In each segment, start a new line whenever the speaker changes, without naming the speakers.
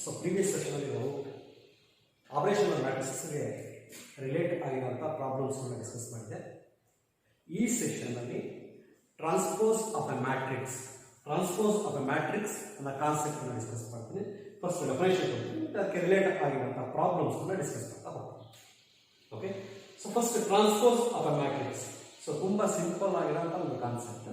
So previous ಸೆಷನಲ್ಲಿ ನಾವು operational ಮ್ಯಾಟ್ರಿಕ್ಸ್ಗೆ relate ಆಗಿರುವಂಥ ಪ್ರಾಬ್ಲಮ್ಸ್ನ ಡಿಸ್ಕಸ್ ಮಾಡಿದೆ. ಈ ಸೆಷನ್ನಲ್ಲಿ ಟ್ರಾನ್ಸ್ಪೋಸ್ ಆಫ್ ಎ ಮ್ಯಾಟ್ರಿಕ್ಸ್ ಅನ್ನೋ ಕಾನ್ಸೆಪ್ಟನ್ನು ಡಿಸ್ಕಸ್ ಮಾಡ್ತೀನಿ. ಫಸ್ಟ್ ಡೆಫಿನೇಷನ್ ಕೊಡ್ತೀನಿ, ಅದಕ್ಕೆ ರಿಲೇಟ್ ಆಗಿರುವಂಥ ಪ್ರಾಬ್ಲಮ್ಸ್ನ ಡಿಸ್ಕಸ್ ಮಾಡ್ತಾ ಹೋಗ್ತೀನಿ. Okay, so first transpose of A matrix. So ತುಂಬ ಸಿಂಪಲ್ ಆಗಿರೋಂಥ ಒಂದು ಕಾನ್ಸೆಪ್ಟ್.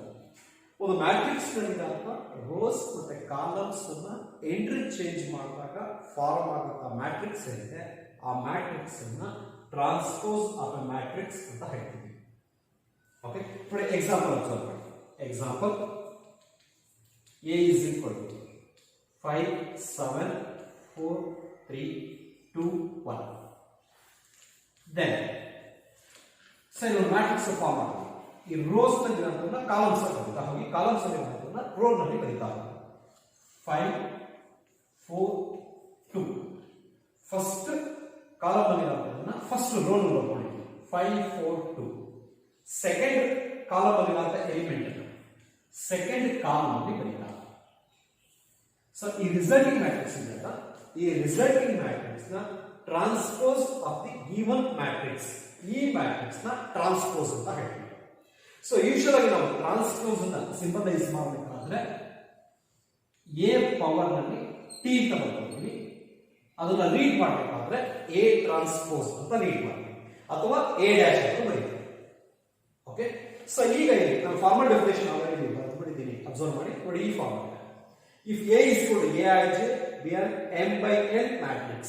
ಒಂದು ಮ್ಯಾಟ್ರಿಕ್ಸ್ ನಲ್ಲಿರುವಂಥ ರೋಸ್ ಮತ್ತು ಕಾಲಮ್ಸ್ ಅನ್ನ ಎಂಟ್ರಿ ಚೇಂಜ್ ಮಾಡಿದಾಗ ಫಾರ್ಮ್ ಆಗುವಂಥ ಮ್ಯಾಟ್ರಿಕ್ಸ್ ಏನಿದೆ, ಆ ಮ್ಯಾಟ್ರಿಕ್ಸ್ ಅನ್ನ ಟ್ರಾನ್ಸ್ಪೋಸ್ ಆಫ್ ಎ ಮ್ಯಾಟ್ರಿಕ್ಸ್ ಅಂತ ಹೇಳ್ತೀವಿ. ಓಕೆ, ನೋಡಿ ಎಕ್ಸಾಂಪಲ್ ಅಬ್ಸರ್ವ್ ಮಾಡಿ. Example A is equal to 5, 7, 4, 3, 2, 1. Then, say your matrix form ಆಗುತ್ತೆ. ಈ ರೋಸ್ ನಲ್ಲಿ ಇರೋದನ್ನ ಕಾಲಮ್ಸ್ ಅಲ್ಲಿ ಬರೀತಾ ಹೋಗಿ, ಕಾಲಮ್ಸ್ ಅಲ್ಲಿ ಇರೋದನ್ನ ರೋ ನಲ್ಲಿ ಬರೀತಾ ಹೋಗಿ. 5, 4, 2. ಫಸ್ಟ್ ಕಾಲಮ್ ಅಲ್ಲಿ ಇರೋದನ್ನ ಫಸ್ಟ್ ರೋ ನಲ್ಲಿ ಬರ್ಕೊಳ್ಳಿ. 5, 4, 2. ಸೆಕೆಂಡ್ ಕಾಲಮ್ ಅಲ್ಲಿ ಇರೋ ಎಲಿಮೆಂಟ್ ಅನ್ನು ಸೆಕೆಂಡ್ ಕಾಲಮ್ ಅಲ್ಲಿ ಬರೀತಾ. ಸೊ ಈ ರಿಸಲ್ಟಿಂಗ್ ಮ್ಯಾಟ್ರಿಕ್ಸ್ ಇದೆಯಲ್ಲ, ಈ ರಿಸಲ್ಟಿಂಗ್ ಮ್ಯಾಟ್ರಿಕ್ಸ್ ನ transpose of the given matrix, ಈ ಮ್ಯಾಟ್ರಿಕ್ಸ್ ನ ಟ್ರಾನ್ಸ್ಪೋಸ್ ಅಂತ ಹೇಳ್ತೀವಿ. ಸೊ ಯೂಶುವಲ್ ಆಗಿ ನಾವು ಟ್ರಾನ್ಸ್ಪೋಸ್ ಅನ್ನ ಸಿಂಪಲೈಸ್ ಮಾಡಬೇಕಾದ್ರೆ ಎ ಪವರ್ ನಲ್ಲಿ ಟಿ ಅಂತ ಬರ್ತೀವಿ. ಅದನ್ನ ರೀಡ್ ಮಾಡಬೇಕಾದ್ರೆ ಎ ಟ್ರಾನ್ಸ್ಪೋಸ್ ಅಂತ ರೀಡ್ ಮಾಡ್ತೀವಿ, ಅಥವಾ ಎ ಡ್ಯಾಶ್ ಅಂತ ಬರೀತೀವಿ. ಓಕೆ, ಸೊ ಈಗ ನಾನು ಫಾರ್ಮಲ್ ಡೆಫಿನೇಷನ್ ಆಲ್ರೆಡಿ ಬರೆದ್ಬಿಟ್ಟಿದ್ದೀನಿ, ಅಬ್ಸರ್ವ್ ಮಾಡಿ. ನೋಡಿ ಈ formal, if A is equal to Aij, we are m by n matrix.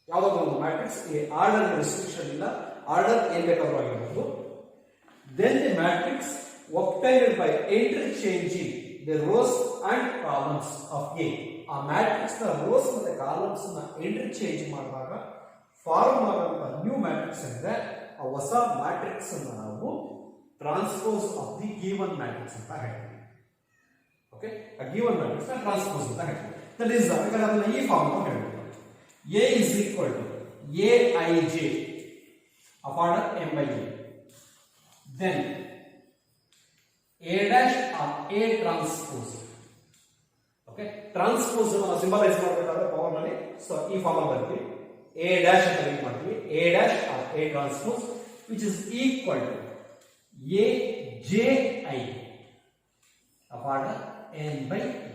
ಯಾವುದಾದ್ರೂ ಒಂದು ಮ್ಯಾಟ್ರಿಕ್ಸ್ ಆರ್ಡರ್ ರೆಸ್ಟ್ರಿಕ್ಷನ್ ಇಲ್ಲ, ಆರ್ಡರ್ ಏನ್ ಬೇಕಾದ್ರೂ ಆಗಿರಬಹುದು. Then the matrix obtained by interchanging the rows and columns of A. ಆ ಮ್ಯಾಟ್ರಿಕ್ಸ್ ನ ರೋಸ್ ಮತ್ತೆ columns ನ ಇಂಟರ್ಚೇಂಜ್ ಮಾಡಿದಾಗ ಫಾರ್ಮ್ ಆಗುವಂತ ನ್ಯೂ ಮ್ಯಾಟ್ರಿಕ್ಸ್ ಅಂದ್ರೆ ಆ ಹೊಸ ಮ್ಯಾಟ್ರಿಕ್ಸ್ ಅನ್ನು ನಾವು transpose of the given matrix ಅಂತ ಹೇಳ್ತೀವಿ. ಓಕೆ, ಆ ಗಿವನ್ ಮ್ಯಾಟ್ರಿಕ್ಸ್ ನ ಟ್ರಾನ್ಸ್ಪೋಸ್ ಅಂತ ಹೇಳ್ತೀವಿ. ದಟ್ ಈಸ್ ಯಾಕಂದ್ರೆ ಅದನ್ನ ಈ ಫಾರ್ಮ್ ಅಲ್ಲಿ ಹೇಳ್ತೀವಿ. A is equal to Aij of order m by n. Then A dash of A transpose. Okay, transpose ಅನ್ನು ಸಿಂಬಲೈಸ್ ಮಾಡಬೇಕಾದ್ರೆ ಪವರ್ ನಲ್ಲಿ ಸೊ ಈ ಫಾರ್ಮ್ ಅಲ್ಲಿ ಬರ್ತೀವಿ. A dash ಅಂತ ರೀಡ್ ಮಾಡ್ತೀವಿ. A dash of A transpose which is equal to Aji of order n by n.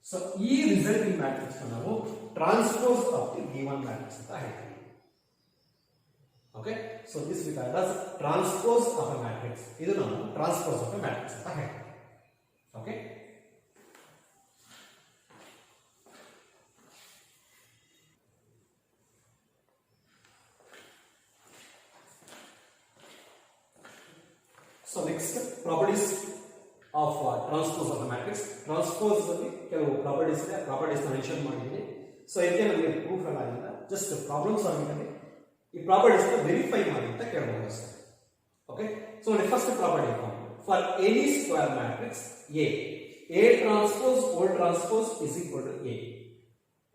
So ಈ resulting matrix ನಾವು transpose of the given matrix ಅಂತ ಹೇಳ್ತೀವಿ. Okay, so this we called as transpose of A matrix. ಇದು ನಾವು transpose of A matrix ಅಂತ ಹೇಳ್ತೀವಿ. Okay, so next properties of transpose of matrix. Transpose ಅಲ್ಲಿ ಕೆಲವು ಪ್ರಾಪರ್ಟೀಸ್ ಇದೆ, ಪ್ರಾಪರ್ಟೀಸ್ ಮೆನ್ಷನ್ ಮಾಡಿದ್ದೀನಿ. ಸೊ ಇದಕ್ಕೆ ನಮಗೆ ಪ್ರೂಫ್ ಎಲ್ಲ ಆಗಿಲ್ಲ, ಜಸ್ಟ್ ಪ್ರಾಬ್ಲಮ್ಸ್ ಆಗಿದ್ದಲ್ಲಿ ಈ ಪ್ರಾಪರ್ಟೀಸ್ ವೆರಿಫೈ ಮಾಡಿ ಅಂತ ಕೇಳಬಹುದು ಅಷ್ಟೇ. ಓಕೆ, ಸೊ ನೋಡಿ first property for any square matrix A transpose whole transpose is equal to A.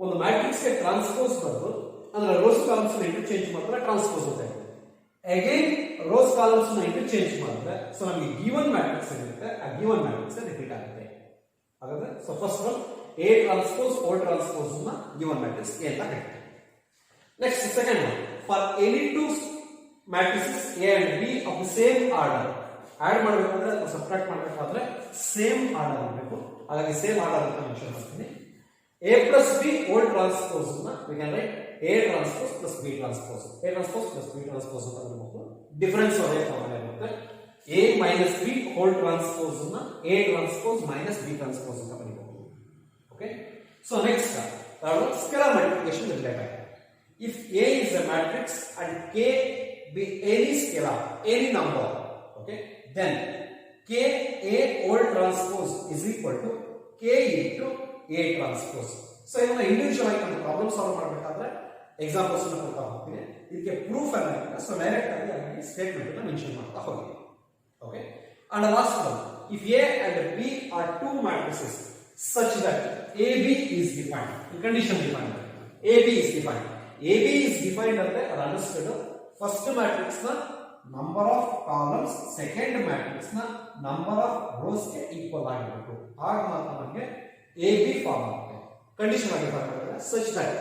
ಒಂದು ಮ್ಯಾಟ್ರಿಕ್ಸ್ ಗೆ ಟ್ರಾನ್ಸ್ಪೋಸ್ ಬಂದು ಅಂದ್ರೆ ರೋಸ್ ಕಾಲಮ್ಸ್ ಇಂಟರ್ಚೇಂಜ್ ಮಾಡಿದ್ರೆ ಟ್ರಾನ್ಸ್ಪೋಸ್ ಅಂತ ಇದೆ. ಅಗೈನ್ ರೋಸ್ ಕಾಲಮ್ಸ್ ನ ಇಂಟರ್ಚೇಂಜ್ ಮಾಡಿದ್ರೆ ಸೊ ನಮಗೆ ಗಿವನ್ ಮ್ಯಾಟ್ರಿಕ್ಸ್ ಏನಿರುತ್ತೆ ಆ ಗಿವನ್ ಮ್ಯಾಟ್ರಿಕ್ಸ್ ರಿಪೀಟ್ ಆಗುತ್ತೆ. ಹಾಗಾದ್ರೆ so first one A transpose whole transpose ನ ಗಿವನ್ ಮ್ಯಾಟ್ರಿಕ್ಸ್ ಎ ಅಂತ ಹೇಳ್ತೀವಿ. Next second one for any to matrices A and B of the same order. Add ಮಾಡಬೇಕಾದ್ರೆ ಅಥವಾ ಸಬ್ಟ್ರಾಕ್ಟ್ ಮಾಡಬೇಕಾದ್ರೆ ಸೇಮ್ ಆರ್ಡರ್ ಇರಬೇಕು, ಹಾಗಾಗಿ ಸೇಮ್ ಆರ್ಡರ್ ಅಂತ ಮೆನ್ಷನ್ ಮಾಡ್ತೀನಿ. A plus B whole transpose ನ we can write A transpose plus B transpose. A transpose plus B transpose ಅಂತ ಬರಬಹುದು. ಡಿಫರೆನ್ಸ್ ಅದೇ ಫಾರ್ಮುಲಾ ಇರುತ್ತೆ. A minus B whole transpose ನ A transpose minus B transpose ಅಂತ ಬರೀಬಹುದು. Okay, so next scalar multiplication related. If A is a matrix and K be any scalar, any number, okay, then K A whole transpose is equal to K into A transpose. So ಇವನ್ನ individual ಆಗಿ ಒಂದು problem solve ಮಾಡಬೇಕಾದ್ರೆ examples ಅನ್ನು ಕೊಡ್ತಾ ಹೋಗ್ತೀನಿ. ಇದಕ್ಕೆ proof ಅಲ್ಲ, so direct ಆಗಿ ಸ್ಟೇಟ್ಮೆಂಟ್ ಅನ್ನು ಮೆನ್ಷನ್ ಮಾಡ್ತಾ ಹೋಗಿ. Okay, and last one if A and B are two matrices such that A B is defined, condition defined, A B is defined. A B is defined ಅಂದ್ರೆ ಅದು understood first matrix ನ number of columns second matrix ನ number of rows ಗೆ equal ಆಗಿರಬೇಕು. ಆಗ ಮಾತ್ರ ನಮಗೆ A B form ಆಗುತ್ತೆ. ಕಂಡೀಷನ್ ಆಗಿರಬೇಕಾದ್ರೆ such that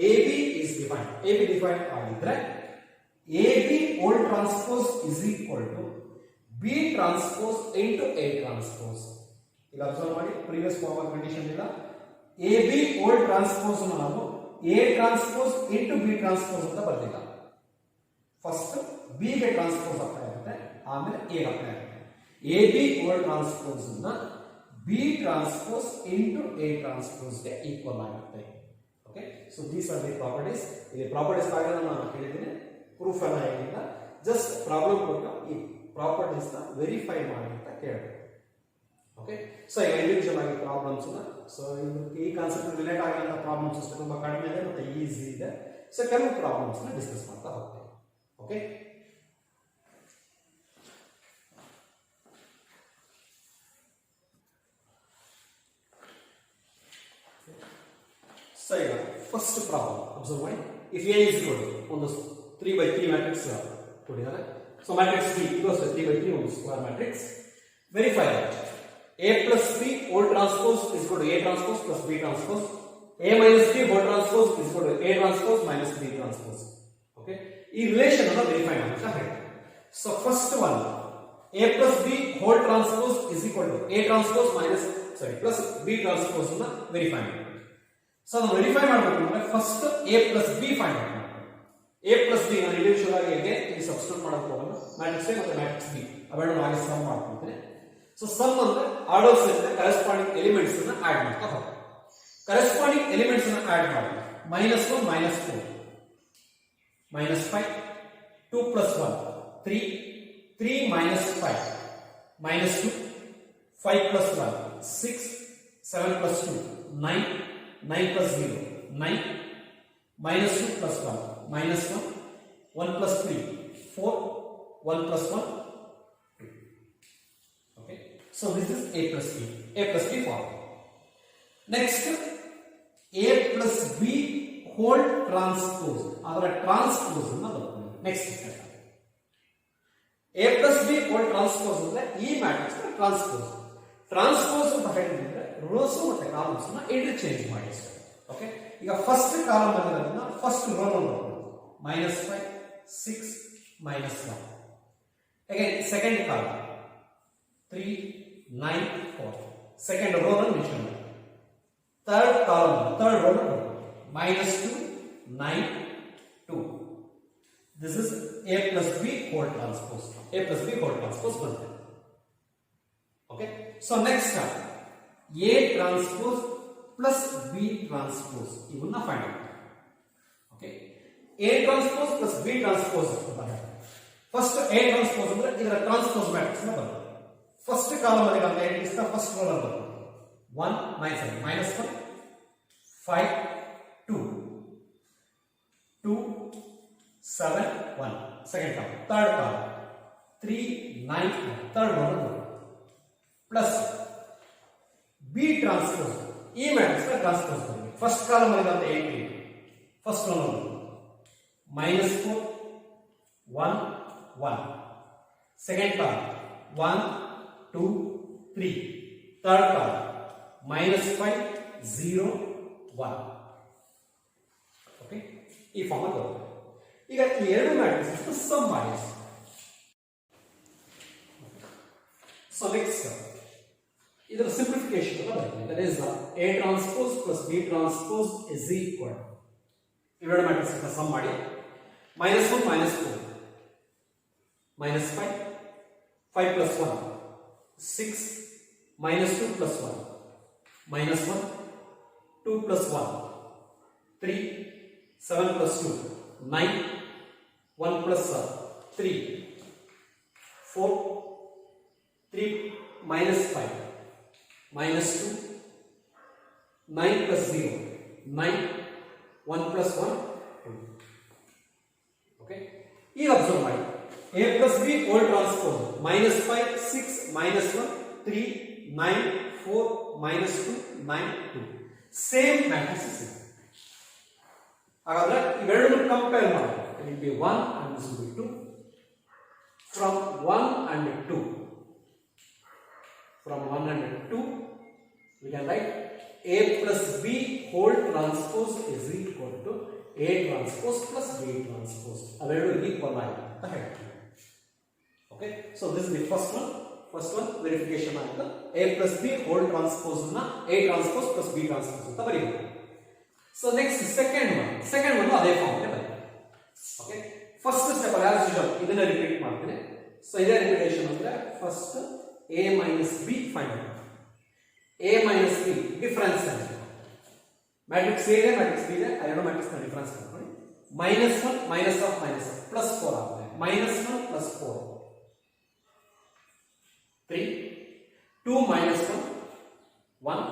AB is defined. AB defined ಆಗಿದ್ರೆ AB whole transpose is equal to B transpose into A transpose. ಈಗ ಅಬ್ಸರ್ವ್ ಮಾಡಿ, ಪ್ರೀವಿಯಸ್ ಫಾರ್ಮರ್ ಕಂಡೀಷನ್ ಇಲ್ಲ. AB whole transpose ನಾವು A transpose into B transpose ಅಂತ ಬರ್ತಿಲ್ಲ. First B ಗೆ transpose apply ಆಗುತ್ತೆ, ಆಮೇಲೆ A ಗೆ ಅಪ್ಲೈ ಆಗುತ್ತೆ. AB whole transpose ನ B transpose into A transpose ಗೆ ಈಕ್ವಲ್ ಆಗುತ್ತೆ. Okay, so these are the properties. ಇಲ್ಲಿ ಪ್ರಾಪರ್ಟೀಸ್ ಆಗಿರೋ ನಾನು ಹೇಳಿದ್ದೀನಿ, ಪ್ರೂಫ್ ಎಲ್ಲ ಏನಿಲ್ಲ, ಜಸ್ಟ್ ಪ್ರಾಬ್ಲಮ್ ಕೊಟ್ಟು ಈ ಪ್ರಾಪರ್ಟೀಸ್ ನ ವೆರಿಫೈ ಮಾಡಿ ಅಂತ ಕೇಳಬೇಕು. ಓಕೆ, ಸೊ ಈಗ ಇಂಡಿವಿಜುವಲ್ ಆಗಿ ಪ್ರಾಬ್ಲಮ್ಸ್ ಸೊ ಈ ಕಾನ್ಸೆಪ್ಟ್ ರಿಲೇಟ್ ಆಗಿರೋ ಪ್ರಾಬ್ಲಮ್ಸ್ ಅಷ್ಟೇ ತುಂಬಾ ಕಡಿಮೆ ಇದೆ ಮತ್ತೆ ಈಸಿ ಇದೆ. ಸೊ ಕೆಲವು ಪ್ರಾಬ್ಲಮ್ಸ್ ನ ಡಿಸ್ಕಸ್ ಮಾಡ್ತಾ ಹೋಗ್ತೇವೆ. ಓಕೆ, ಸೊ ಈಗ ಫಸ್ಟ್ ಪ್ರಾಬ್ಲಮ್ ಅಬ್ಸರ್ವ್ ಮಾಡಿ. ಇಫ್ ಎ ಇಸ್ ಈಕ್ವಲ್ ಒಂದು 3x3 ಮ್ಯಾಟ್ರಿಕ್ಸ್ ಕೊಟ್ಟಿದ್ದಾರೆ. So matrix B equals 3x3 ಒಂದು square matrix. Verify that A plus B whole transpose is equal to A transpose plus B transpose. A minus B whole transpose is equal to A transpose minus B transpose. Okay, ಈ relation ಅನ್ನು verify ಮಾಡೋಣ ಹೇಳಿ. So first one A plus B whole transpose is equal to A transpose minus plus B transpose ಅನ್ನು verify ಮಾಡಿ. So ಅದನ್ನು verify ಮಾಡಬೇಕು ಅಂದ್ರೆ first A plus B find out ಮಾಡಬೇಕು. A plus B ನಾನು ಇಂಡಿವಿಜುವಲ್ ಆಗಿ ಹೇಗೆ ಇಲ್ಲಿ ಸಬ್ಸ್ಟಿಟ್ಯೂಟ್ ಮಾಡಕ್ಕೆ ಹೋಗೋಣ. ಮ್ಯಾಟ್ರಿಕ್ಸ್ A ಮತ್ತೆ ಮ್ಯಾಟ್ರಿಕ್ಸ್ B ಅವೆರಡನ್ನು ಹಾಗೆ ಸಮ್ ಮಾಡ್ಕೊಳ್ತೇನೆ. ಸೊ ಸಮ್ ಅಂದ್ರೆ ಆರ್ಡರ್ ಸೆಟ್ ಕರೆಸ್ಪಾಂಡಿಂಗ್ ಎಲಿಮೆಂಟ್ಸ್ ಅನ್ನು ಆಡ್ ಮಾಡ್ತಾ ಹೋಗೋಣ. ಕರೆಸ್ಪಾಂಡಿಂಗ್ ಎಲಿಮೆಂಟ್ಸ್ ಅನ್ನು ಆಡ್ ಮಾಡಿ -1 -4 -5 2 + 1 3 3 - 5 -2 5 + 1 6 7 + 2 9 9 + 0 9 -2 + 1 -1 1 + 3 4 1 + 1 2. Okay, so this is A plus B form. Next A plus B whole transpose, ಅದರ ಟ್ರಾನ್ಸ್ಪೋಸ್ ಅನ್ನು ಬರೆಯೋಣ. Next step A plus B whole transpose ಅಂದ್ರೆ ಈ ಮ್ಯಾಟ್ರಿಕ್ಸ್ ನ ಟ್ರಾನ್ಸ್ಪೋಸ್ ಅಂತ ಹೇಳಿದ್ರೆ ರೋಸ್ ಮತ್ತೆ ಕಾಲಮ್ಸ್ ನ ಇಂಟರ್ಚೇಂಜ್ ಮಾಡಿ. ಓಕೆ, ಈಗ ಫಸ್ಟ್ ಕಾಲಮ್ ಅನ್ನೋದನ್ನ ಫಸ್ಟ್ ರೋ ಅನ್ನು -5 6 -1. Again second column 3 9 4 second row ಅನ್ನು ಮೆನ್ಷನ್ ಮಾಡಿ. ಥರ್ಡ್ ಕಾಲಮ್ ಥರ್ಡ್ ರೋ ಅನ್ನು -2 9 2. This is A plus B whole transpose. A plus B whole transpose ಬಂದಿದೆ. Okay, so next A transpose plus B transpose ಇವನ್ನ find out. Okay, A transpose plus B transpose first A transpose ಅಂದ್ರೆ ಇದರ transpose matrix ನ ಬರುತ್ತೆ. First column ಅಲ್ಲಿ ನಮ್ಮ elements ನ first row number 1 -1 5 2 2 7 1 second column. Third column 3 9 third row number plus B transpose ಈ matrix ನ ಟ್ರಾನ್ಸ್ಪೋಸ್ ಬರುತ್ತೆ. ಫಸ್ಟ್ ಕಾಲಮ್ ಅಲ್ಲಿ ನಮ್ಮ 8 first row number -4 1 1 second column 1 2 3 third column -5 0 1. Okay, ಈ ಫಾರ್ಮ್ ಅಲ್ಲಿ ಬರುತ್ತೆ. ಈಗ ಈ ಎರಡು ಮ್ಯಾಟ್ರಿಕ್ಸ್ ಸಮ್ ಮಾಡಿ. ಸೊ ನೆಕ್ಸ್ಟ್ ಇದರ ಸಿಂಪ್ಲಿಫಿಕೇಶನ್ ಅನ್ನು ಬರೆಯೋಣ. That is A transpose plus B transpose is equal, ಇವೆರಡು ಮ್ಯಾಟ್ರಿಕ್ಸ್ ಅನ್ನು ಸಮ್ ಮಾಡಿ -1 -4 -5 5 + 1 6 -2 + 1 -1 2 + 1 3 7 + 2 9 1 + 3 4 3 -5 -2 9 + 0 9 1 + 1 2. ಓಕೆ, ಈಗ ಅಬ್ಸರ್ವ್ ಮಾಡಿ A plus B whole transpose -5 6 -1 3 9 4 -2 9 2 same matrix ಇದೆ. ಹಾಗಾದ್ರೆ ಇವೆರಡನ್ನು ಕಂಪೇರ್ ಮಾಡಿ. It will be 1 and this will be 2. From 1 and 2 we can write A plus B whole transpose is equal to A transpose plus B transpose. ಅವೆರಡು equal ಆಗಿದೆ ಅಂತ ಹೇಳ್ತೀವಿ. Okay, so this is the first one verification ಆಗಿದೆ. A plus B whole transpose ನ A transpose plus B transpose ಅಂತ ಬರೀಬೇಕು. So next second one ಅದೇ form ಅಲ್ಲಿ ಬರೀಬೇಕು. Okay, first step as usual ಇದನ್ನ ರಿಪೀಟ್ ಮಾಡ್ತೀನಿ. ಸೊ ಇದೇ ರಿಪಿಟೇಷನ್ ಅಂದ್ರೆ first A minus B find ಮಾಡಿ. A minus B ಡಿಫರೆನ್ಸ್ ಅಂತ ಮ್ಯಾಟ್ರಿಕ್ಸ್ A ಇದೆ, ಮ್ಯಾಟ್ರಿಕ್ಸ್ B ಇದೆ, ಆ ಎರಡು ಮ್ಯಾಟ್ರಿಕ್ಸ್ ನ ಡಿಫರೆನ್ಸ್ ಮಾಡ್ಕೊಳ್ಳಿ. -1 minus of minus +4 ಆಗುತ್ತೆ. -1 plus 4 3 2 minus 1 1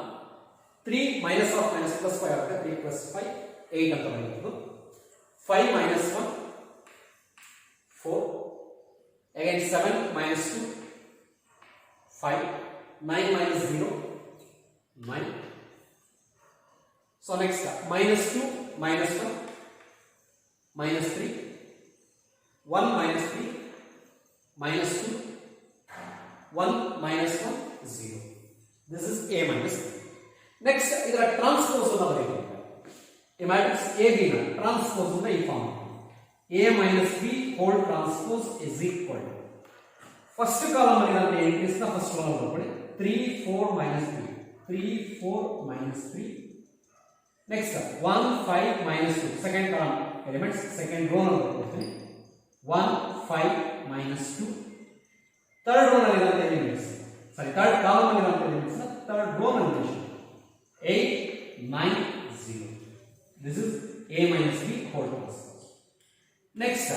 3 minus of minus plus 5 ಆಗುತ್ತೆ. 3 plus 5 8 ಅಂತ ಬರೆಯಬಹುದು. 5 minus 1 4 again 7 minus 2 5 9 minus 0 9. So next minus 2 minus 1 minus 3 1 minus 3 minus 2 1 minus 1 0. This is A minus B. Next ಇದರ ಟ್ರಾನ್ಸ್ಪೋಸ್ ಅನ್ನು ಬರೆಯಬೇಕು. ಈ ಮ್ಯಾಟ್ರಿಕ್ಸ್ AB ನ transpose ಅನ್ನು ಈ form A minus B whole transpose is equal to first column ಅಲ್ಲಿ ನಾನು entries ನ ಫಸ್ಟ್ ಕಾಲಮ್ ತಗೊಳ್ಳಿ. 3 4 minus 3 3 4 minus 3. Next 1 5 minus 2 second column elements second row ನಲ್ಲಿ ತಗೊಳ್ತೀನಿ. 1 5 minus 2 ಥರ್ಡ್ ರೋ ನಲ್ಲಿ ಇರುವಂತ ಎಲಿಮೆಂಟ್ಸ್ ಥರ್ಡ್ ಕಾಲಮ್ ಅಲ್ಲಿ ಇರುವಂತ ಎಲಿಮೆಂಟ್ಸ್ ನ ಥರ್ಡ್ ರೋ ನಲ್ಲಿ 8 9 0. This is A minus B whole transpose. Next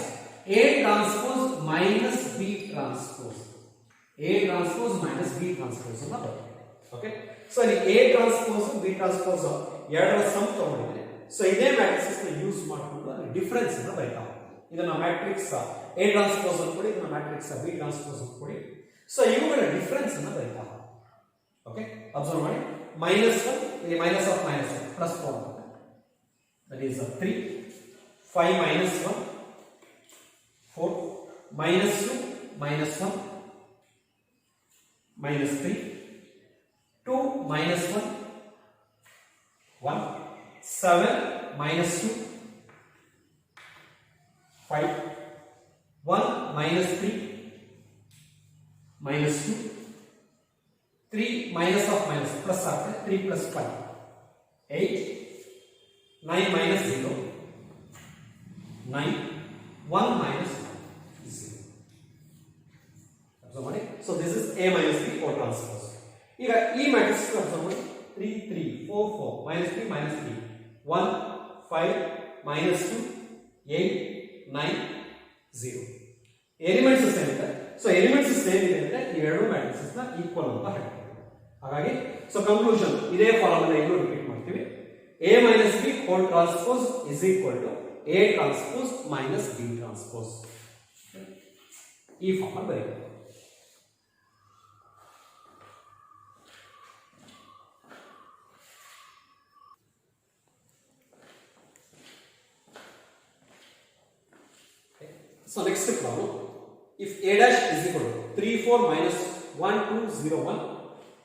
A transpose minus B transpose. A transpose minus B transpose ಅಂತ ಬರುತ್ತೆ. ಓಕೆ, ಸೊ ಇಲ್ಲಿ A transpose B transpose ಎರಡರ ಸಮ್ ತಗೊಂಡಿದೆ. So ಇದೇ ಮ್ಯಾಟ್ರಿಕ್ಸ್ ನ ಯೂಸ್ ಮಾಡಿಕೊಂಡು ಅಲ್ಲಿ ಡಿಫರೆನ್ಸ್ ಅನ್ನು ಬರೀತಾ ಹೋಗ್ತೀವಿ. ಇದನ್ನ ಮ್ಯಾಟ್ರಿಕ್ಸ್ A transpose ಅಂತ ಕೊಡಿ, ಇದನ್ನ ಮ್ಯಾಟ್ರಿಕ್ಸ್ B transpose ಅಂತ ಕೊಡಿ. ಸೊ ಇವುಗಳ ಡಿಫರೆನ್ಸ್ ಅನ್ನು ಬರೀತಾ ಹೋಗ್ತೀವಿ. ಓಕೆ, ಅಬ್ಸರ್ವ್ ಮಾಡಿ. -1 ಇಲ್ಲಿ minus of minus plus 4 ಆಗುತ್ತೆ. That is 3 5 minus 1 4 minus 2 minus 1 minus 3 2 minus 1 1 7 minus 2 5 1 minus 3 minus 2 3 minus of minus plus ಆಗುತ್ತೆ. 3 plus 5 8 9 minus 0 9 1 minus 0. So this is A minus B whole transpose. ಈಗ ಈ matrix observe ಮಾಡಿ. 3 3 4 4 minus 3 minus 3 1 5 minus 2 8 9 0. Elements same ಇದೆ. So elements same ಇದೆ ಅಂದ್ರೆ ಈ ಎರಡು matrix ನ ಈಕ್ವಲ್ ಅಂತ ಹೇಳ್ತೀವಿ. ಹಾಗಾಗಿ ಸೊ ಕನ್ಕ್ಲೂಷನ್ ಇದೇ ಫಾರ್ಮುಲಾ ಇನ್ನೂ ರಿಪೀಟ್ ಮಾಡ್ತೀವಿ. A minus B whole transpose is equal to A transpose minus B transpose. ಈ ಫಾರ್ಮ್ ಅಲ್ಲಿ ಬರೆಯಬೇಕು. So next problem, if A dash is equal to 3 4 minus 1 2 0 1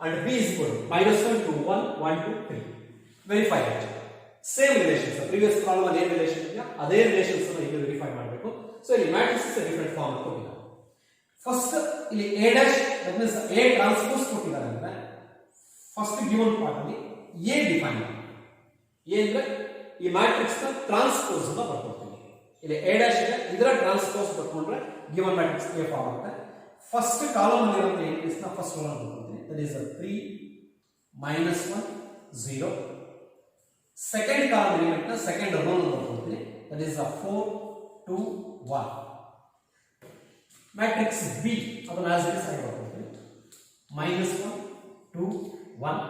and B is equal to -1 2 1 1 2 3, verify that. Same relations, previous problem ಅದೇ relation ಇದೆಯಾ ಅದೇ relations ಅನ್ನು ಇಲ್ಲಿ verify ಮಾಡಬೇಕು. So ಇಲ್ಲಿ ಮ್ಯಾಟ್ರಿಕ್ಸ್ ಇಸ್ ಡಿಫರೆಂಟ್ ಫಾರ್ಮ್ ಕೊಟ್ಟಿದ್ದಾರೆ. ಫಸ್ಟ್ ಇಲ್ಲಿ A dash that means A transpose ಕೊಟ್ಟಿದ್ದಾರೆ ಅಂದ್ರೆ ಫಸ್ಟ್ ಗಿವನ್ ಪಾರ್ಟ್ ಅಲ್ಲಿ A ಡಿಫೈನ್ ಮಾಡಿ. A ಅಂದ್ರೆ ಈ ಮ್ಯಾಟ್ರಿಕ್ಸ್ ನ ಟ್ರಾನ್ಸ್ಪೋಸ್ ಅನ್ನು ಬರ್ಕೊಳ್ತೀನಿ. ಇಲ್ಲಿ A dash ಇದೆ, ಇದರ ಟ್ರಾನ್ಸ್ಪೋಸ್ ಬರ್ಕೊಂಡ್ರೆ ಗಿವನ್ ಮ್ಯಾಟ್ರಿಕ್ಸ್ A ಫಾರ್ಮ್ ಆಗುತ್ತೆ. ಫಸ್ಟ್ ಕಾಲಮ್ ಅಲ್ಲಿ ಇರುವಂತ ಎಂಟ್ರೀಸ್ ನ ಫಸ್ಟ್ ಕಾಲಮ್ ಬರ್ಕೊಳ್ತೀನಿ. That is 3 -1 0. Second column element ನ ಸೆಕೆಂಡ್ ರೋ ಅನ್ನು ಬರ್ಕೊಳ್ತೀನಿ. That is 4 2 1. ಮ್ಯಾಟ್ರಿಕ್ಸ್ B ಅದನ್ನ ಆಸ್ ಇಟ್ ಇಸ್ ಆಗಿ ಬರ್ಕೊಳ್ತೀನಿ. -1 2 1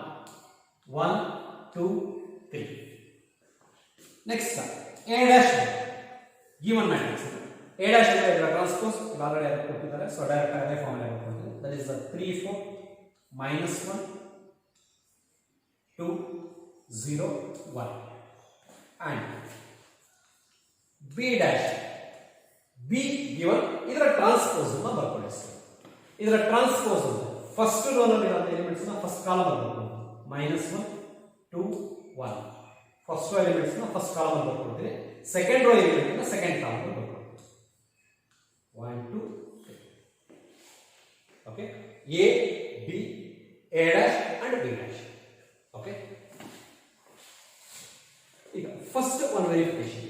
1 2 3. Next A dash given matrix. A dash ಅಂದ್ರೆ ಇದರ ಟ್ರಾನ್ಸ್ಪೋಸ್ ಆಲ್ರೆಡಿ ಅದಕ್ಕೆ ಕೊಟ್ಟಿದ್ದಾರೆ. ಸೊ ಡೈರೆಕ್ಟ್ ಅದೇ ಫಾರ್ಮುಲಾ ಬರ್ಕೊಳ್ತೀನಿ. That is 3 4 -1 2 0 1 and B dash B given ಇದರ ಟ್ರಾನ್ಸ್ಪೋಸ್ ಅನ್ನು ಬರ್ಕೊಳ್ಳಿ. ಇದರ ಟ್ರಾನ್ಸ್ಪೋಸ್ ಫಸ್ಟ್ ರೋ ನಲ್ಲಿ ಇರುವ ಎಲಿಮೆಂಟ್ಸ್ ನ ಫಸ್ಟ್ ಕಾಲಮ್ ಬರ್ಕೊಳ್ಳಿ. -1 2 1 ಫಸ್ಟ್ ರೋ ಎಲಿಮೆಂಟ್ಸ್ ನ ಫಸ್ಟ್ ಕಾಲಮ್ ಅಂತ ಬರ್ಕೊಳ್ತೀವಿ ಸೆಕೆಂಡ್ ರೋ ಎಲಿಮೆಂಟ್ ನ ಸೆಕೆಂಡ್ ಕಾಲಮ್ ಅಂತ ಬರ್ಕೊಳ್ತೀವಿ 1 2 3 okay a b a dash and b dash okay ಈಗ first one verification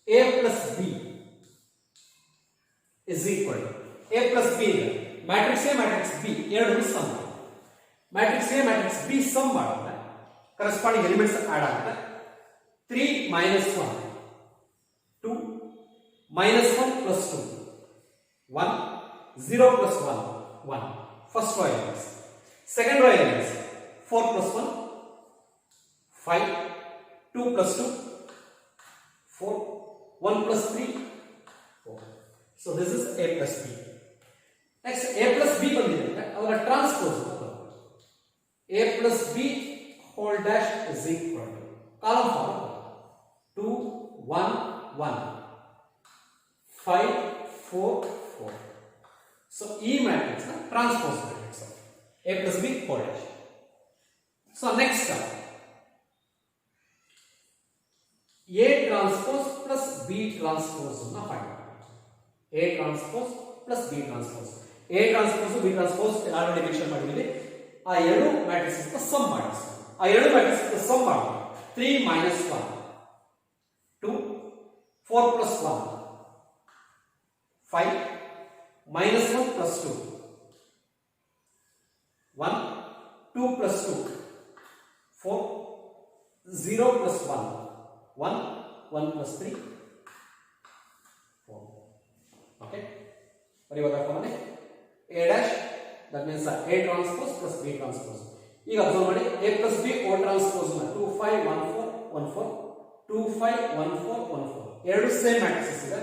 a plus b is equal to a plus b matrix a matrix b ಎರಡು sum matrix a matrix b sum ಮಾಡಿದ್ರೆ corresponding elements add ಆಗುತ್ತೆ 3 minus 1 2 minus 1 plus 2 1 0 plus 1 1 first row elements second row elements 4 plus 1 5 2 plus 2 4 1 plus 3 4 so this is a plus b next a plus b ಬಂದಿದೆ ಅದರ transpose a plus b whole dash is equal to column form 2 1 1 5 4 4 so e matrix na transpose matrix a plus b whole dash so next term a transpose plus b transpose na find a transpose plus b transpose a transpose b transpose already mention ಮಾಡಿದ್ದೀವಿ ಆ ಎರಡು matrix ನ some ಮಾಡಿ ಆ ಎರಡು matrix ನ some ಮಾಡಿ 3 minus 1 2 4 plus 1 5 minus 1 plus 2 1 2 plus 2 4 0 plus 1 1 1 plus 3 4 okay ಬರೆಯುವಾಗ formula a dash that means a transpose plus b transpose ಈಗ ಅಬ್ಸರ್ವ್ ಮಾಡಿ a plus b o transpose ನ 2 5 1 4 1 4 2 5 1 4 1 4 ಎರಡು ಸೇಮ್ ಮ್ಯಾಟ್ರಿಕ್ಸ್ ಇದೆ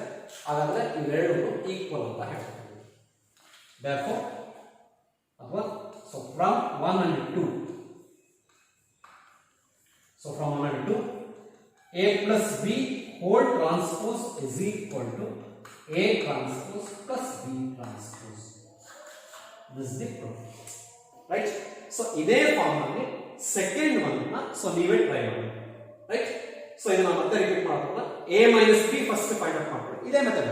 ಹಾಗಾದ್ರೆ ಇವೆರಡೂ ಈಕ್ವಲ್ ಅಂತ ಹೇಳ್ತೀವಿ therefore ಅಥವಾ so from 1 and 2 so from 1 and 2 a plus b whole transpose is equal to a transpose plus b transpose this is the proof right so ಇದೇ form ಅಲ್ಲಿ ಸೆಕೆಂಡ್ ಒನ್ ನ so ನೀವೇ try ಮಾಡಿ right so ಇದನ್ನ ಮತ್ತೆ repeat ಮಾಡೋಣ a minus b first find out ಮಾಡ್ಕೊಳ್ಳಿ ಇದೇ method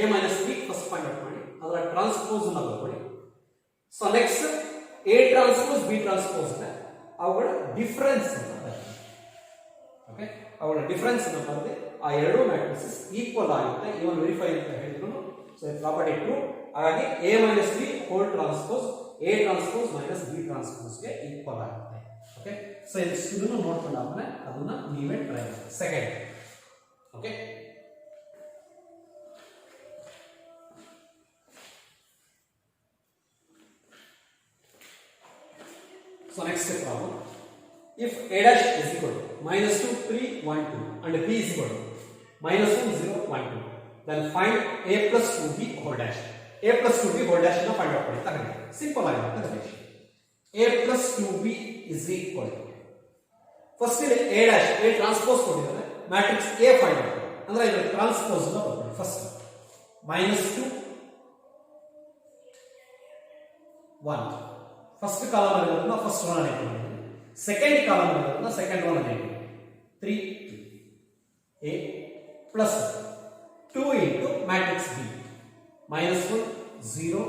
a minus b first find out ಮಾಡಿ ಅದರ ಟ್ರಾನ್ಸ್ಪೋಸ್ ಅನ್ನು ತಗೊಳ್ಳಿ so next a transpose b transpose ನ ಅವುಗಳ ಡಿಫರೆನ್ಸ್ ಅನ್ನು ಬರೆಯಿರಿ ಓಕೆ ಅವುಗಳ ಡಿಫರೆನ್ಸ್ ಅನ್ನು ಬರೆದು ಆ ಎರಡು ಮ್ಯಾಟ್ರಿಕ್ಸ್ ಈಕ್ವಲ್ ಆಗುತ್ತೆ ಇವನ್ ವೆರಿಫೈ ಅಂತ ಹೇಳಿದ್ರು ಸೊ ಈ ಪ್ರಾಪರ್ಟಿ ಟ್ರೂ ಹಾಗಾಗಿ a minus b whole transpose a transpose minus b transpose ಗೆ ಈಕ್ವಲ್ ಆಗುತ್ತೆ ಓಕೆ ಸೊ ಇದನ್ನು ನೋಡ್ಕೊಂಡಾದ್ಮೇಲೆ ಅದನ್ನ ನೀವೇ ಟ್ರೈ ಮಾಡಿ second okay so next problem if a dash is equal to minus 2 3 1 2 and b is equal to minus 1 0 1 2 then find a plus 2b whole dash a plus 2b whole dash ಅನ್ನು find out ಮಾಡಿ ತಗೊಳ್ಳಿ simple ಆಗಿರುತ್ತೆ relation a plus 2b is equal to first ಇಲ್ಲಿ a dash a transpose ಕೊಟ್ಟಿದ್ದಾರೆ matrix a find out ಮಾಡಿ ಅಂದ್ರೆ ಇದರ transpose ಅನ್ನು ಬರ್ಕೊಳ್ಳಿ ಫಸ್ಟ್ minus 2 1 ಫಸ್ಟ್ ಕಾಲಮ್ ಅಲ್ಲಿ ಇರೋದನ್ನ ಫಸ್ಟ್ ರೋ ನಲ್ಲಿ ಇಟ್ಕೊಳ್ಳಿ ಸೆಕೆಂಡ್ ಕಾಲಮ್ ಅಲ್ಲಿ ಇರೋದನ್ನ ಸೆಕೆಂಡ್ ರೋ ನಲ್ಲಿ ಇಟ್ಕೊಳ್ಳಿ 3 a plus 2 into matrix b minus 1 0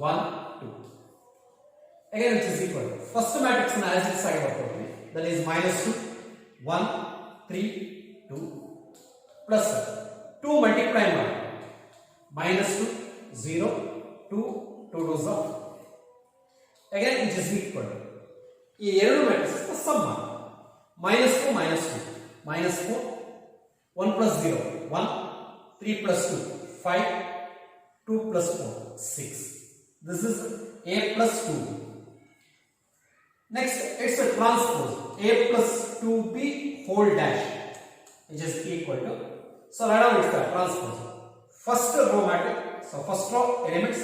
1 2 again it is equal to first matrix na as it side ಬರ್ಕೊಳ್ಳಿ that is minus 2 1 3 2 plus 2 multiply ಮಾಡಿ minus 2 0 2 2 rows of again it is equal to ಈ ಎರಡು matrix ನ some minus 2 minus 2 minus 4 1 plus 0 1 3 plus 2 5 2 plus 4 6 this is a plus 2 next it's a transpose a plus 2b whole dash which is equal to so right now it's the transpose first row matrix so first row elements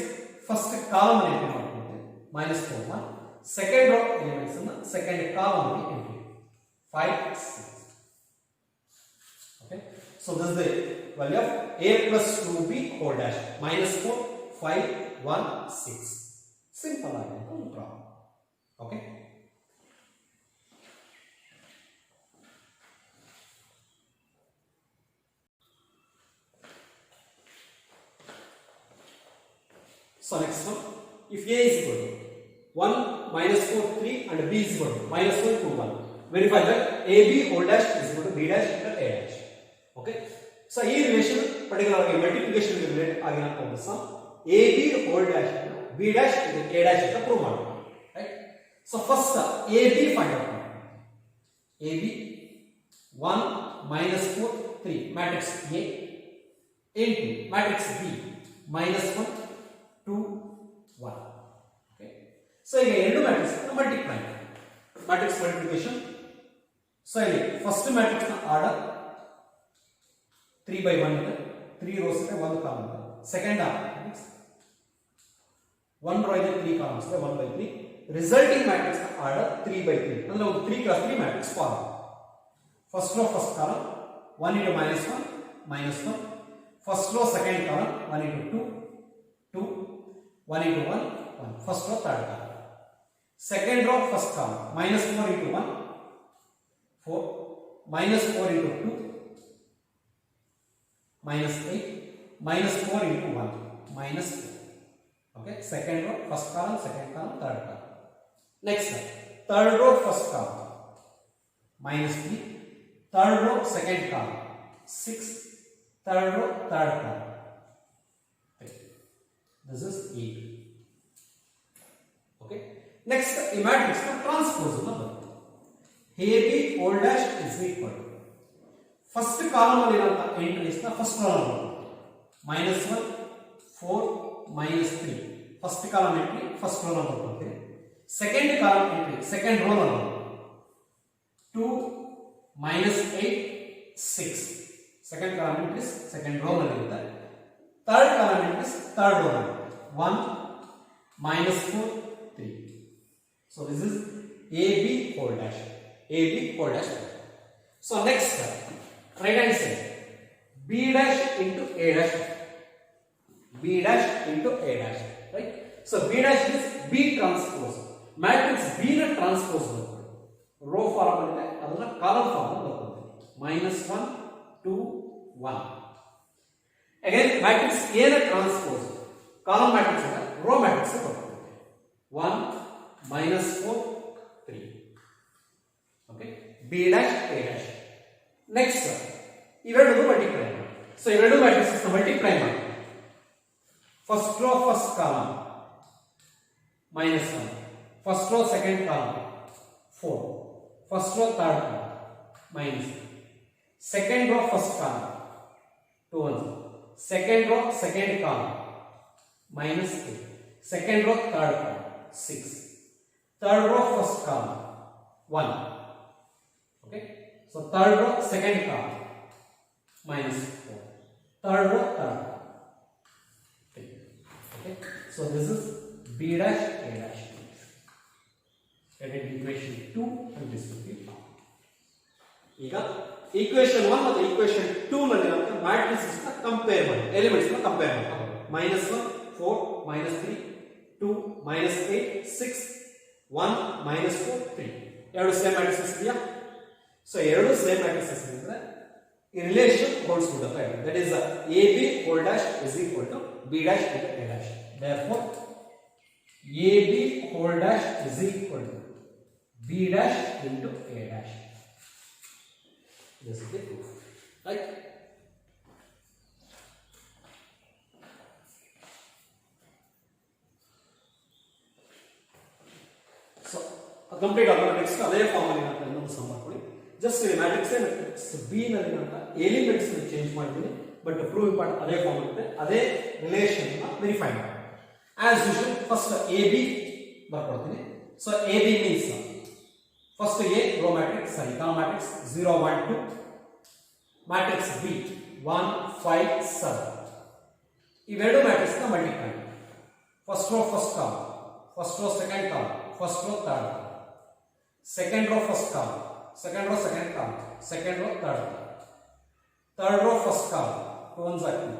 first column ಅಲ್ಲಿ entry ಮಾಡ್ತೀವಿ minus 4 1 second row elements ಅನ್ನು second column ಅಲ್ಲಿ entry 5 6 okay so this is the value of a plus 2b whole dash minus 4 5 1 6 simple ಆಗಿರುತ್ತೆ ಒಂದು problem okay So next one, if A is equal to 1, minus 4, 3 and B is equal to minus 1, 2, 1. Verify that AB whole dash is equal to B dash into A dash. Okay. So ಈ relation particular ಆಗಿ multiplication related ಆಗಿರೋ some AB whole dash B dash into A dash ಅಂತ prove ಮಾಡೋಣ. Right. So first AB find out. AB 1 minus 4 3 matrix A into matrix B minus 1 2 1. Okay. So ಈಗ ಎರಡು matrix multiply matrix multiplication. So ಇಲ್ಲಿ first matrix ನ order 3 by 1 ಇದೆ, 3 rows ಇದೆ, 1 column ಇದೆ. Second matrix 1 rho ಇದೆ, 3 columns ಇದೆ, 1 by 3. Resulting matrix ನ ಆರ್ಡರ್ 3 by 3 ಅಂದ್ರೆ ಒಂದು 3 × 3 matrix form. First row first column 1 into -1 -1. First row second column 1 into 2 2 1 into 1 1. First row third column. Second row first column -4 into 1 4 -4 into 2 -8 -4 into 1 -4. Okay, second row first column, second column, third column. Next, third row first column -3, third row second column 6, third row third column. Okay. This is 8. Okay. Next, the matrix transpose number. AB whole dash is equal to first column ಅಲ್ಲಿ ಇರುವಂತ entries ನ first row number -1 4 -3 first column entry first row number ಕೊಡ್ತೀವಿ. Second column entry second row number 2 -8 6 second column entries second row ನಲ್ಲಿ ಇರುತ್ತೆ. Third column entries third row ನಲ್ಲಿ 1 -4 3. So this is AB whole dash. AB whole dash. So next, right hand side, B dash into A dash. B dash into A dash. Right? So B dash is B transpose. Matrix B na transpose bರುತ್ತೆ. Row form ಅಲ್ಲಿ ಅದನ್ನ column form ಅಲ್ಲಿ ಬರುತ್ತೆ. -1 2 1. Again matrix A na transpose. Column matrix ಅಲ್ಲ rho matrix ಬರುತ್ತೆ. 1 -4 3. Okay. B dash A dash. Next, ಇವೆರಡು multiply ಮಾಡಿ. So ಇವೆರಡು matrix multiply ಮಾಡಿ. First row first column -1, first row second column 4, first row third column -3, second row first column 2 1, second row second column -8, second row third column 6, third row first column 1. Okay, so third row second column -4, third row third column 3. Okay, so this is B dash A dash. Get it equation 2 and this will be found. ಈಗ equation 1 ಮತ್ತು equation 2 ನಲ್ಲಿ ನಾವು matrices ನ compare ಮಾಡಿ elements ನ compare ಮಾಡಿ -1 4 -3 2 -8 6 1 -4 3. ಎರಡು same matrices ಇದೆಯಾ? ಸೊ ಎರಡು ಸೇಮ್ ಮ್ಯಾಟ್ರಿಸಸ್ ಇದ್ರೆ ಈ ರಿಲೇಶನ್ ಹೋಲ್ಡ್ಸ್ ಗುಡ್ ಅಂತ ಹೇಳಿ. That is AB whole dash is equal to B dash into A dash. Therefore AB whole dash is equal to B dash into A dash. This is the proof. Right? So complete ಆದ next ಅದೇ form ಅಲ್ಲಿ ಅಂತ ಇನ್ನೊಂದು some ಮಾಡ್ಕೊಳ್ಳಿ. Just ಈ matrix matrix B ನಲ್ಲಿ ಅಂತ elements change ಮಾಡಿದ್ದೀನಿ, ಬಟ್ ಪ್ರೂವ್ ಪಾರ್ಟ್ ಅದೇ ಫಾರ್ಮ್ ಇರುತ್ತೆ. ಅದೇ ರಿಲೇಷನ್ ವೆರಿಫೈ ಮಾಡಿ. As usual first A B ಬರ್ಕೊಡ್ತೀನಿ. So A B means first A row matrix sorry column matrix 0 1 2, matrix B 1 5 7. ಇವೆರಡು ಮ್ಯಾಟ್ರಿಕ್ಸ್ ನ multiply. First row first column, first row second column, first row third column, second row first column, second row second column, second row third column, third row first column 2 1s are 2,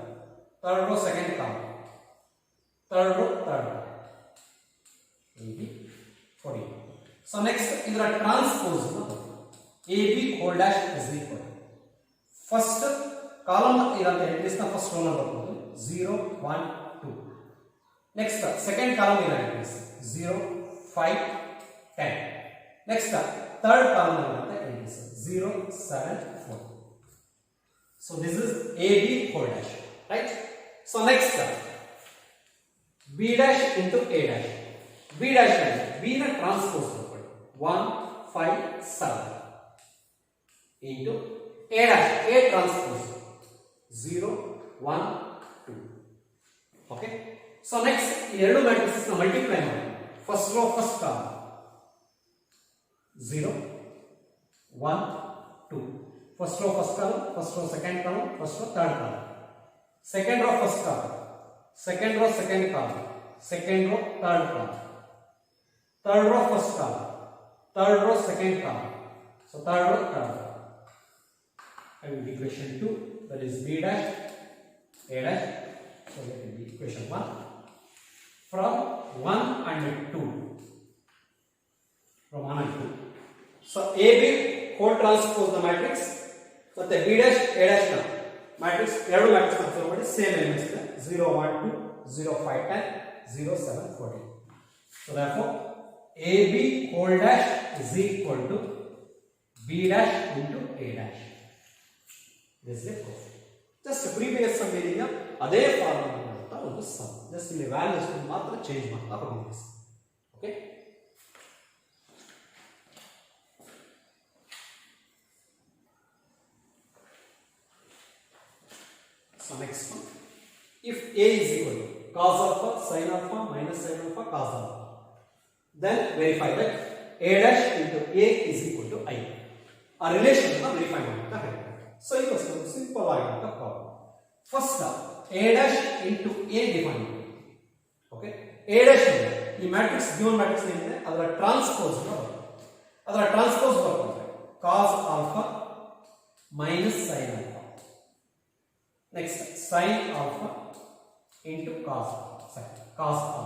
third row second column, third row third column, AB 14. So next idra transpose AB whole dash is equal to first column irante entries na first row number 0 1 2. Next, second column is 0, 5, 10. Next, third column is 0, 7, 4. So this is AB whole dash, right? So next, B dash into A dash. B dash is B na transpose 1, 5, 7 into A dash, A transpose 0, 1, 2. Okay. So next, ಎರಡು matrix multiply ಮಾಡಿ. First row first column 0, 1, 2. First row first column, first row second column, first row third column. Second row first column, second rho second column, second rho third column. Third row first column, third row second column. So third row third row. I will equation 2, that is B dash, A dash. So that will be equation 1. From 1 and 2. From 1 and 2. So AB whole transpose the matrix. So the B dash, A dash na matrix, ಎರಡು matrix consider ಮಾಡಿ same elements ಇದೆ. 0, 1, 2, 0, 5, 10, 0, 7, 14. So therefore AB whole dash is equal to B dash into A dash. This is the proof. Just previous sum ಏನಿದೆ ಅದೇ formula ಅಂತ ಒಂದು some. Just ಇಲ್ಲಿ values ಮಾತ್ರ change ಮಾಡ್ತಾ ಹೋಗ್ತೀವಿ. Okay. So next one, if A is equal to cos alpha sin alpha minus sin alpha cos alpha, then verify that A dash into A is equal to I. ಆ relation ಅನ್ನು verify ಮಾಡ್ತಾ ಹೇಳ್ತಾರೆ. So it was a simple ಆಗಿರುವಂತ problem. First A dash into A define ಮಾಡಿ. Okay. A dash ಅಂದ್ರೆ ಈ matrix given matrix ಏನಿದೆ ಅದರ ಟ್ರಾನ್ಸ್ಪೋಸ್ ಬರುತ್ತೆ. ಅದರ ಟ್ರಾನ್ಸ್ಪೋಸ್ ಬರುತ್ತೆ cos alpha minus sin alpha. Next, sin alpha into cos alpha.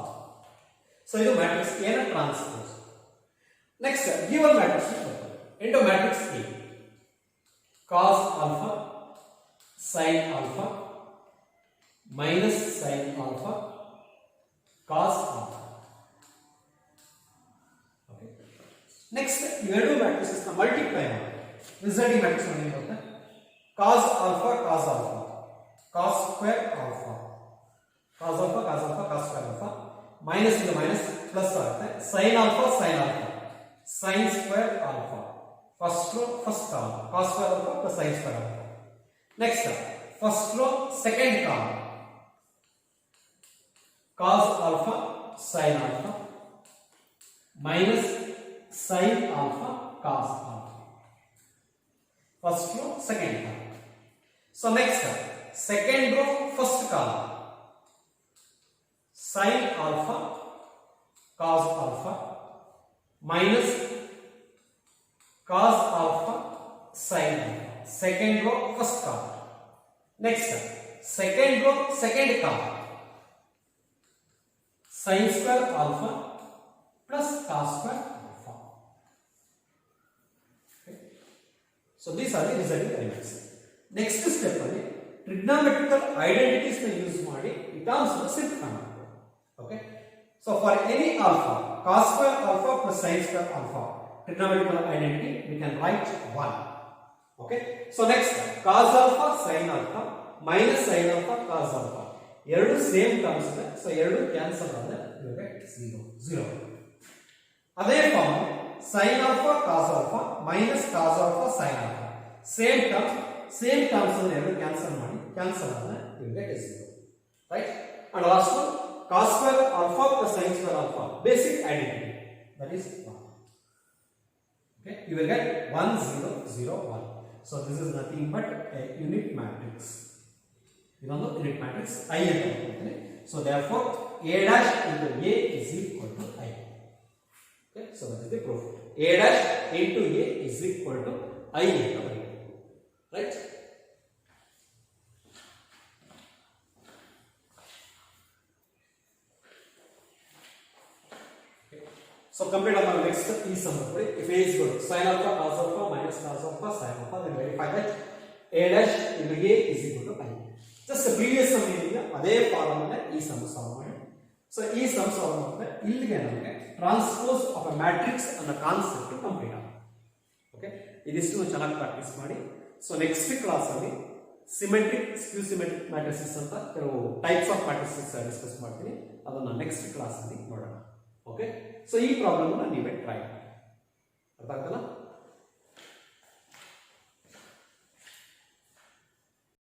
So ಇದು ಮ್ಯಾಟ್ರಿಕ್ಸ್ A ನ transpose. Next given matrix into matrix A. Cos alpha sin alpha minus sin alpha cos alpha. Okay. Next, ಎರಡು ಮ್ಯಾಟ್ರಿಕ್ಸಸ್ ನ multiply ಮಾಡಿ resulting matrix ಏನು ಗೊತ್ತಾ? cos alpha cos alpha cos square alpha cos alpha cos alpha cos square alpha minus into minus plus ಆಗುತ್ತೆ. sin alpha sin square alpha. First row, first column, cos square alpha plus sin square alpha. Next, first row, second column, cos alpha, sin alpha, minus sin alpha, cos alpha. First row, second column. So next, second row, first column, sin alpha, cos alpha, minus cos alpha sin alpha. Second row first column. Next, second row second column, sin square alpha plus cos square alpha. Okay. So these are the resulting elements. Next step ಅಲ್ಲಿ trigonometrical identities na use ಮಾಡಿ ಈ terms na simplify ಮಾಡಬಹುದು. Okay. So for any alpha, cos square alpha plus sin square alpha, trigonometrical identity we can write 1. Okay. So next, cos alpha sin alpha minus sin alpha cos alpha, ಎರಡು same terms ಇದೆ. So ಎರಡು cancel ಆದ್ರೆ you get 0. ಅದೇ ಫಾರ್ಮ್ sin alpha cos alpha minus cos alpha sin alpha, same terms ಅನ್ನು ಎರಡು cancel ಆದ್ರೆ you get 0. Right. And last one, cos square alpha plus sin square alpha, basic identity, that is 1. Okay, you will get 1, 0, 0, 1. So this is nothing but a unit matrix. ಇದೊಂದು unit matrix I ಅಂತ ಹೇಳ್ತೀನಿ. So therefore A dash into A is equal to I. Okay, so that is the proof. A dash into A is equal to I ಅಂತ ಬರೆಯಬಹುದು. Right? So complete our next is sum. If A is equal to sin alpha cos alpha minus cos alpha sin alpha, then verify that A dash into A is equal to I. Just the previous sum ಏನಿದೆ ಅದೇ formula ಈ some solve ಮಾಡಿ. So ಈ some solve ಮಾಡಿದ್ರೆ ಇಲ್ಲಿಗೆ ನಮಗೆ transpose of A matrix ಅನ್ನೋ concept complete ಆಗುತ್ತೆ. ಓಕೆ, ಇದಿಷ್ಟು ಚೆನ್ನಾಗಿ ಪ್ರಾಕ್ಟೀಸ್ ಮಾಡಿ. ಸೊ ನೆಕ್ಸ್ಟ್ ಕ್ಲಾಸ್ ಅಲ್ಲಿ ಸಿಮೆಟ್ರಿಕ್, ಸ್ಕ್ಯೂ ಸಿಮೆಟ್ರಿಕ್ ಮ್ಯಾಟ್ರಿಸಸ್ ಅಂತ ಕೆಲವು ಟೈಪ್ಸ್ ಆಫ್ ಮ್ಯಾಟ್ರಿಸಸ್ ಡಿಸ್ಕಸ್ ಮಾಡ್ತೀನಿ. ಅದನ್ನ ನೆಕ್ಸ್ಟ್ ಕ್ಲಾಸ್ ಅಲ್ಲಿ ನೋಡೋಣ. ಓಕೆ, ಸೊ ಈ ಪ್ರಾಬ್ಲಮ್ ನೀವೇ ಟ್ರೈ ಮಾಡಿ. ಅರ್ಥ ಆಗ್ತಲ್ಲ?